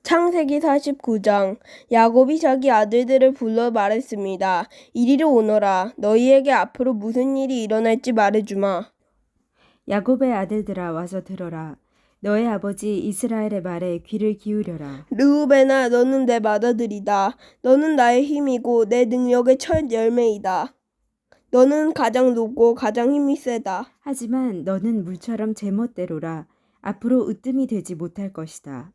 창세기 49장. 야곱이 자기 아들들을 불러 말했습니다. 이리로 오너라. 너희에게 앞으로 무슨 일이 일어날지 말해주마. 야곱의 아들들아 와서 들어라. 너의 아버지 이스라엘의 말에 귀를 기울여라. 르우벤아, 너는 내 맏아들이다. 너는 나의 힘이고 내 능력의 첫 열매이다. 너는 가장 높고 가장 힘이 세다. 하지만 너는 물처럼 제멋대로라. 앞으로 으뜸이 되지 못할 것이다.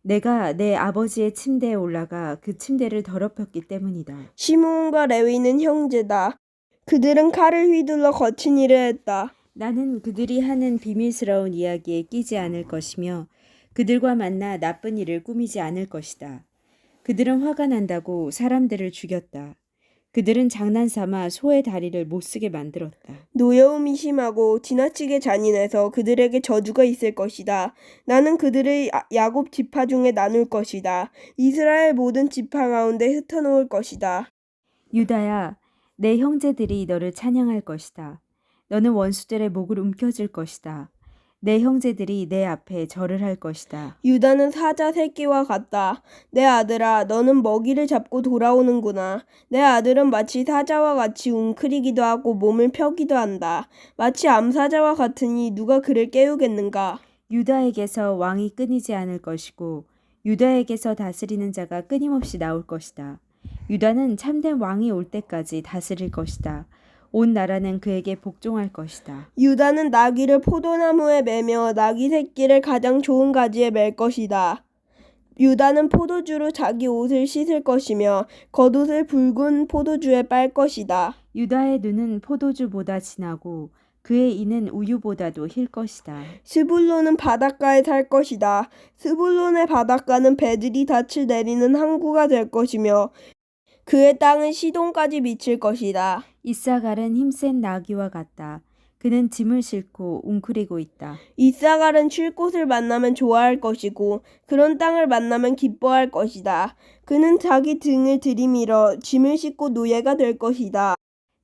내가 내 아버지의 침대에 올라가 그 침대를 더럽혔기 때문이다. 시므온과 레위는 형제다. 그들은 칼을 휘둘러 거친 일을 했다. 나는 그들이 하는 비밀스러운 이야기에 끼지 않을 것이며 그들과 만나 나쁜 일을 꾸미지 않을 것이다. 그들은 화가 난다고 사람들을 죽였다. 그들은 장난삼아 소의 다리를 못쓰게 만들었다. 노여움이 심하고 지나치게 잔인해서 그들에게 저주가 있을 것이다. 나는 그들을 야곱 지파 중에 나눌 것이다. 이스라엘 모든 지파 가운데 흩어놓을 것이다. 유다야, 내 형제들이 너를 찬양할 것이다. 너는 원수들의 목을 움켜쥘 것이다. 내 형제들이 내 앞에 절을 할 것이다. 유다는 사자 새끼와 같다. 내 아들아, 너는 먹이를 잡고 돌아오는구나. 내 아들은 마치 사자와 같이 웅크리기도 하고 몸을 펴기도 한다. 마치 암사자와 같으니 누가 그를 깨우겠는가. 유다에게서 왕이 끊이지 않을 것이고 유다에게서 다스리는 자가 끊임없이 나올 것이다. 유다는 참된 왕이 올 때까지 다스릴 것이다. 온 나라는 그에게 복종할 것이다. 유다는 나귀를 포도나무에 매며 나귀 새끼를 가장 좋은 가지에 맬 것이다. 유다는 포도주로 자기 옷을 씻을 것이며 겉옷을 붉은 포도주에 빨 것이다. 유다의 눈은 포도주보다 진하고 그의 이는 우유보다도 힐 것이다. 스불론은 바닷가에 살 것이다. 스불론의 바닷가는 배들이 닻을 내리는 항구가 될 것이며 그의 땅은 시돈까지 미칠 것이다. 이사갈은 힘센 나귀와 같다. 그는 짐을 싣고 웅크리고 있다. 이사갈은 쉴 곳을 만나면 좋아할 것이고 그런 땅을 만나면 기뻐할 것이다. 그는 자기 등을 들이밀어 짐을 싣고 노예가 될 것이다.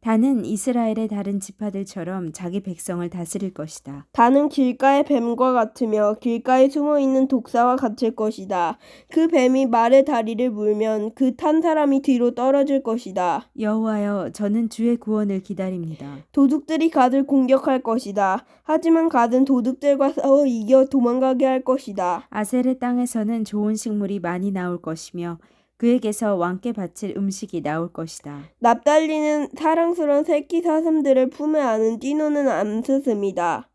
단은 이스라엘의 다른 지파들처럼 자기 백성을 다스릴 것이다. 단은 길가의 뱀과 같으며 길가에 숨어있는 독사와 같을 것이다. 그 뱀이 말의 다리를 물면 그 탄 사람이 뒤로 떨어질 것이다. 여호와여, 저는 주의 구원을 기다립니다. 도둑들이 갓을 공격할 것이다. 하지만 갓은 도둑들과 싸워 이겨 도망가게 할 것이다. 아셀의 땅에서는 좋은 식물이 많이 나올 것이며 그에게서 왕께 바칠 음식이 나올 것이다. 납달리는 사랑스러운 새끼 사슴들을 품에 안은 띠노는 암스습니다.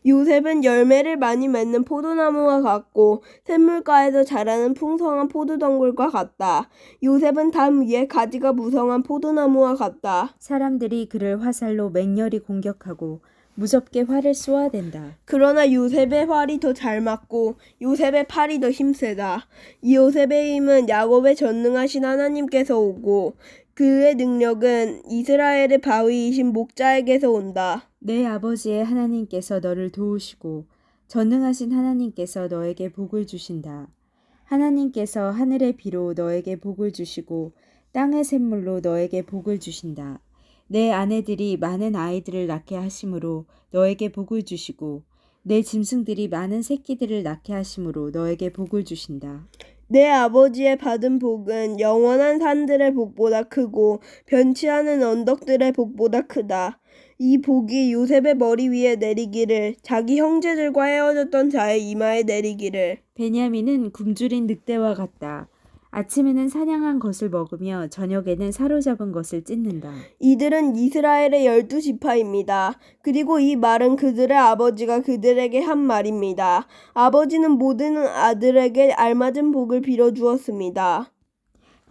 요셉은 열매를 많이 맺는 포도나무와 같고 샘물가에서 자라는 풍성한 포도덩굴과 같다. 요셉은 담 위에 가지가 무성한 포도나무와 같다. 사람들이 그를 화살로 맹렬히 공격하고 무섭게 활을 쏘아댄다. 그러나 요셉의 활이 더 잘 맞고 요셉의 팔이 더 힘세다. 이 요셉의 힘은 야곱의 전능하신 하나님께서 오고 그의 능력은 이스라엘의 바위이신 목자에게서 온다. 내 아버지의 하나님께서 너를 도우시고 전능하신 하나님께서 너에게 복을 주신다. 하나님께서 하늘의 비로 너에게 복을 주시고 땅의 샘물로 너에게 복을 주신다. 내 아내들이 많은 아이들을 낳게 하심으로 너에게 복을 주시고 내 짐승들이 많은 새끼들을 낳게 하심으로 너에게 복을 주신다. 내 아버지의 받은 복은 영원한 산들의 복보다 크고 변치 않은 언덕들의 복보다 크다. 이 복이 요셉의 머리 위에 내리기를 자기 형제들과 헤어졌던 자의 이마에 내리기를. 베냐민은 굶주린 늑대와 같다. 아침에는 사냥한 것을 먹으며 저녁에는 사로잡은 것을 찢는다. 이들은 이스라엘의 12지파입니다. 그리고 이 말은 그들의 아버지가 그들에게 한 말입니다. 아버지는 모든 아들에게 알맞은 복을 빌어주었습니다.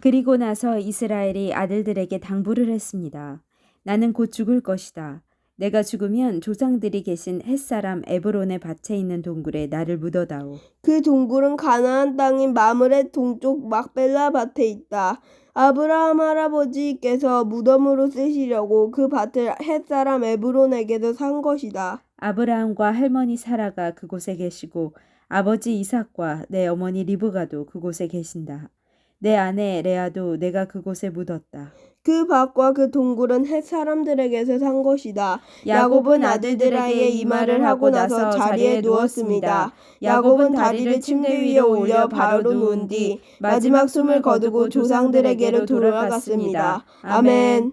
그리고 나서 이스라엘이 아들들에게 당부를 했습니다. 나는 곧 죽을 것이다. 내가 죽으면 조상들이 계신 햇사람 에브론의 밭에 있는 동굴에 나를 묻어다오. 그 동굴은 가나안 땅인 마므렛 동쪽 막벨라 밭에 있다. 아브라함 할아버지께서 무덤으로 쓰시려고 그 밭을 햇사람 에브론에게서 산 것이다. 아브라함과 할머니 사라가 그곳에 계시고 아버지 이삭과 내 어머니 리브가도 그곳에 계신다. 내 아내 레아도 내가 그곳에 묻었다. 그 밭과 그 동굴은 헷 사람들에게서 산 것이다. 야곱은 아들들에게 이 말을 하고 나서 자리에 누웠습니다. 야곱은 다리를 침대 위에 올려 바로 누운 뒤 마지막 숨을 거두고 조상들에게로 돌아갔습니다. 아멘.